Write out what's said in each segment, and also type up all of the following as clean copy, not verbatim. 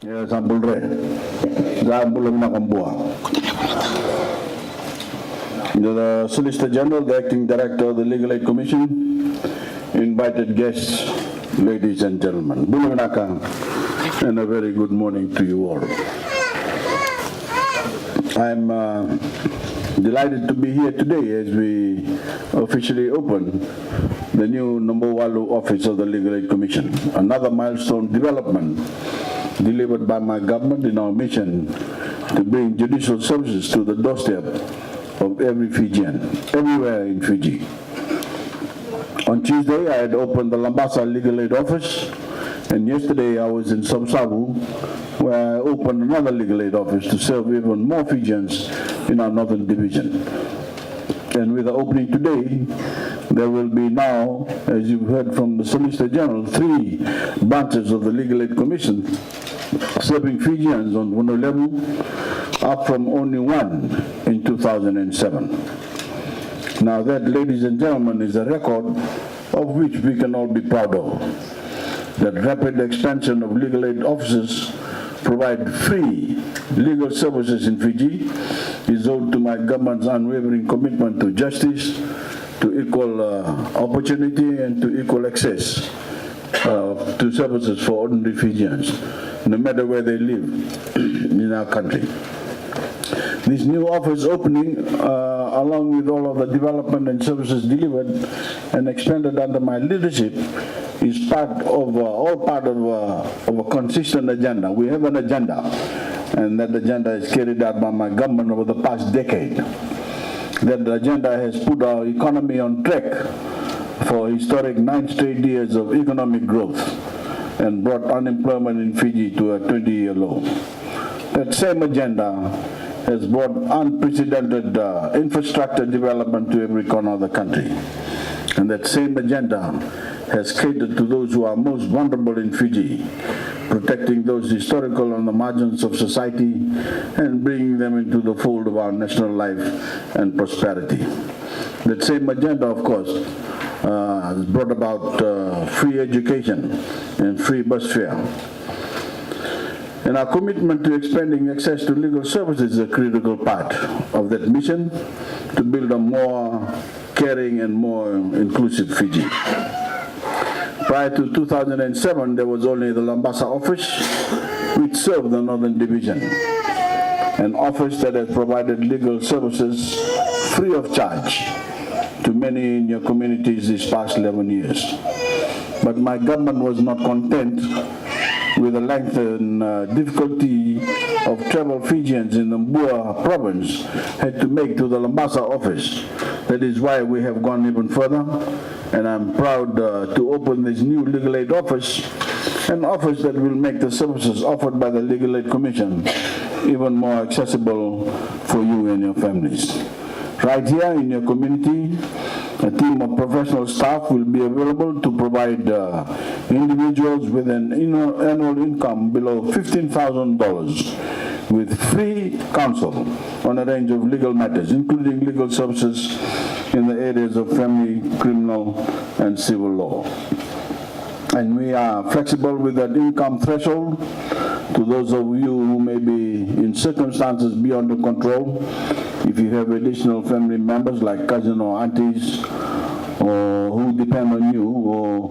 Sambulre, Zambulam Nakambua. The Solicitor General, the Acting Director of the Legal Aid Commission, invited guests, ladies and gentlemen. Bulaganaka, and a very good morning to you all. I'm delighted to be here today as we officially open the new Nambowalu office of the Legal Aid Commission, another milestone development delivered by my government in our mission to bring judicial services to the doorstep of every Fijian, everywhere in Fiji. On Tuesday, I had opened the Lambasa Legal Aid office, and yesterday I was in Sabsabu, where I opened another legal aid office to serve even more Fijians in our northern division. And with the opening today, there will be now, as you've heard from the Solicitor General, 3 branches of the Legal Aid Commission serving Fijians on Wono level, up from only 1 in 2007. Now that, ladies and gentlemen, is a record of which we can all be proud of. That rapid expansion of legal aid offices provide free legal services in Fiji is owed to my government's unwavering commitment to justice, to equal opportunity, and to equal access to services for ordinary Fijians, no matter where they live in our country. This new office opening, along with all of the development and services delivered and expanded under my leadership, is all part of a consistent agenda. We have an agenda, and that agenda is carried out by my government over the past decade. That agenda has put our economy on track for a historic 9 straight years of economic growth and brought unemployment in Fiji to a 20-year low. That same agenda has brought unprecedented infrastructure development to every corner of the country. And that same agenda has catered to those who are most vulnerable in Fiji, protecting those historical on the margins of society and bringing them into the fold of our national life and prosperity. That same agenda, of course, has brought about free education and free bus fare. And our commitment to expanding access to legal services is a critical part of that mission to build a more caring and more inclusive Fiji. Prior to 2007, there was only the Lambasa office, which served the Northern Division, an office that has provided legal services free of charge to many in your communities these past 11 years. But my government was not content with the length and difficulty of travel Fijians in the Mbua province had to make to the Lambasa office. That is why we have gone even further, and I'm proud to open this new legal aid office, an office that will make the services offered by the Legal Aid Commission even more accessible for you and your families. Right here in your community, a team of professional staff will be available to provide individuals with an annual income below $15,000 with free counsel on a range of legal matters, including legal services in the areas of family, criminal, and civil law. And we are flexible with that income threshold to those of you who may be in circumstances beyond your control. If you have additional family members like cousins or aunties or who depend on you, or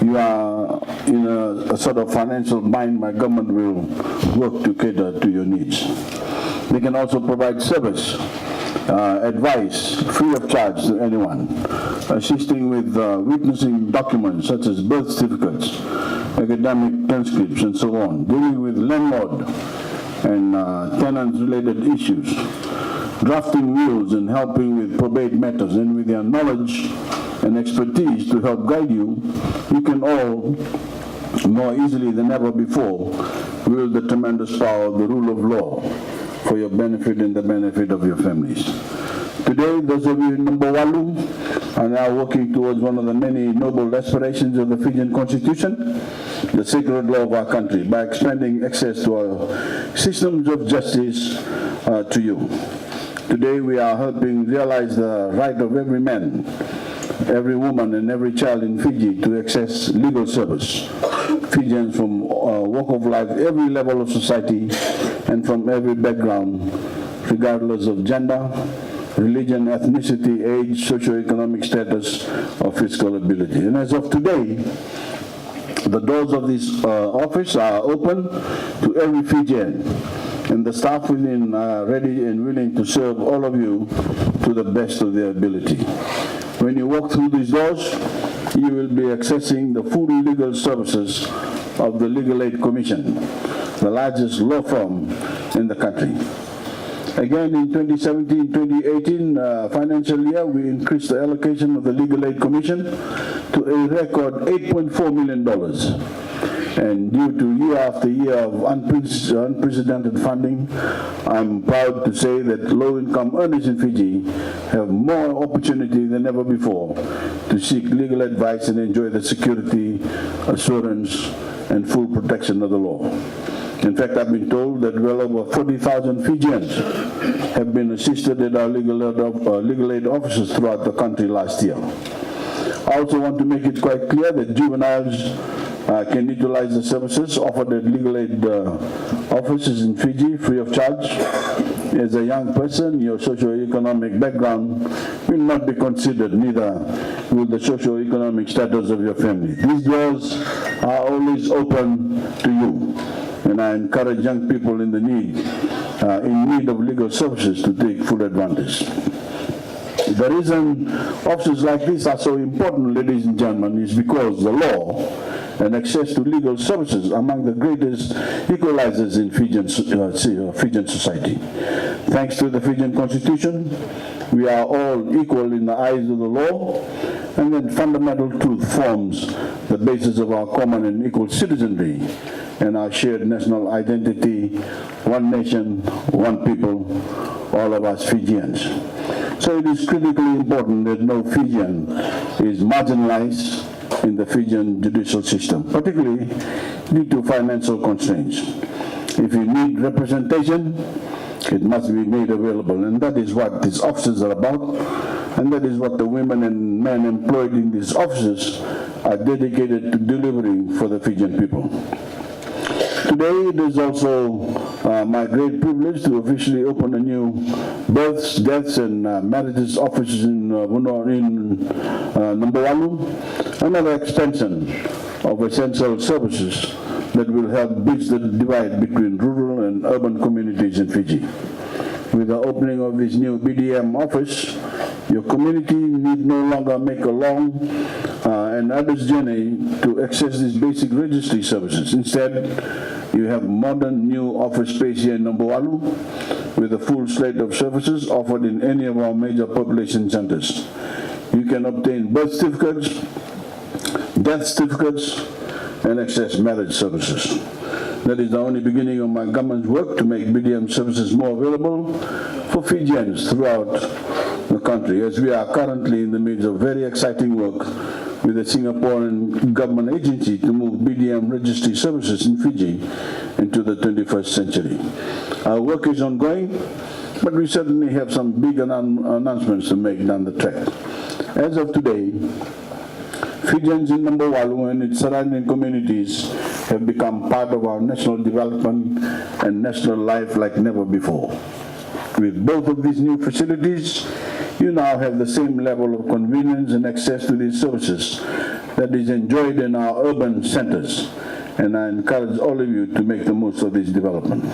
you are in a sort of financial bind, my government will work to cater to your needs. They can also provide service, advice, free of charge to anyone, assisting with witnessing documents such as birth certificates, academic transcripts, and so on, dealing with landlord and tenant-related issues, drafting wills and helping with probate matters, and with their knowledge and expertise to help guide you, you can all, more easily than ever before, wield the tremendous power of the rule of law for your benefit and the benefit of your families. Today, those of you in Nambowalu are now working towards one of the many noble aspirations of the Fijian Constitution, the sacred law of our country, by expanding access to our systems of justice to you. Today, we are helping realize the right of every man, every woman, and every child in Fiji to access legal service Fijians from walk of life, every level of society, and from every background, regardless of gender, religion, ethnicity, age, socioeconomic status, or fiscal ability. And as of today, the doors of this office are open to every Fijian, and the staff within are ready and willing to serve all of you to the best of their ability. When you walk through these doors, you will be accessing the full legal services of the Legal Aid Commission, the largest law firm in the country. Again, in 2017-2018 financial year, we increased the allocation of the Legal Aid Commission to a record $8.4 million. And due to year after year of unprecedented funding, I'm proud to say that low-income earners in Fiji have more opportunity than ever before to seek legal advice and enjoy the security, assurance, and full protection of the law. In fact, I've been told that well over 40,000 Fijians have been assisted at our legal aid offices throughout the country last year. I also want to make it quite clear that juveniles can utilize the services offered at legal aid offices in Fiji free of charge. As a young person, your socioeconomic background will not be considered, neither will the socioeconomic status of your family. These doors are always open to you, and I encourage young people in need of legal services to take full advantage. The reason offices like this are so important, ladies and gentlemen, is because the law and access to legal services are among the greatest equalizers in Fijian society. Thanks to the Fijian Constitution, we are all equal in the eyes of the law, and that fundamental truth forms the basis of our common and equal citizenry and our shared national identity, one nation, one people, all of us Fijians. So it is critically important that no Fijian is marginalized in the Fijian judicial system, particularly due to financial constraints. If you need representation, it must be made available, and that is what these offices are about, and that is what the women and men employed in these offices are dedicated to delivering for the Fijian people. Today, it is also my great privilege to officially open a new births, deaths, and marriages office in Nambualu, another extension of essential services that will help bridge the divide between rural and urban communities in Fiji. With the opening of this new BDM office, your community need no longer make a long and arduous journey to access these basic registry services. Instead, you have modern new office space here in Nambualu with a full slate of services offered in any of our major population centers. You can obtain birth certificates, death certificates, and access marriage services. That is the only beginning of my government's work to make BDM services more available for Fijians throughout the country, as we are currently in the midst of very exciting work with the Singaporean government agency to move BDM registry services in Fiji into the 21st century. Our work is ongoing, but we certainly have some big announcements to make down the track. As of today, Fijians in Nambualu and its surrounding communities have become part of our national development and national life like never before. With both of these new facilities, you now have the same level of convenience and access to these services that is enjoyed in our urban centers, and I encourage all of you to make the most of this development.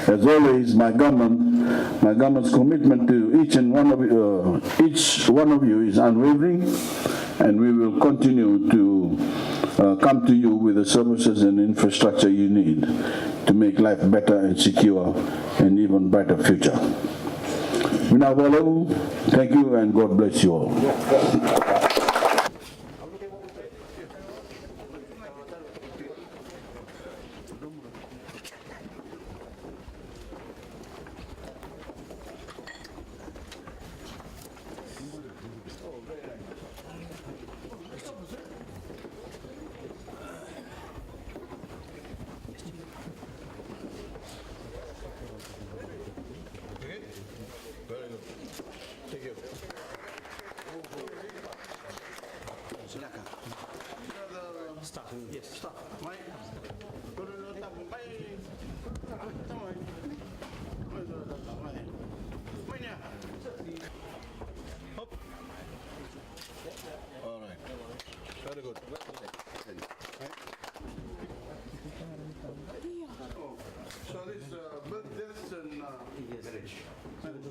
As always, my government's commitment to each one of you is unwavering, and we will continue to come to you with the services and infrastructure you need to make life better and secure and even brighter future. Minawalo, thank you and God bless you all. Start. Yes. Start.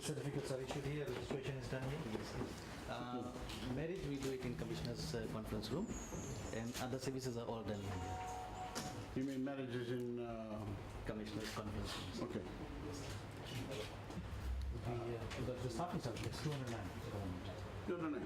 the certificates are issued here, registration is done here. Marriage, we do it in Commissioner's conference room, and other services are all done here. You mean marriages in, Commissioner's conference rooms. okay. The starting salary is 209. No, no, no. 209.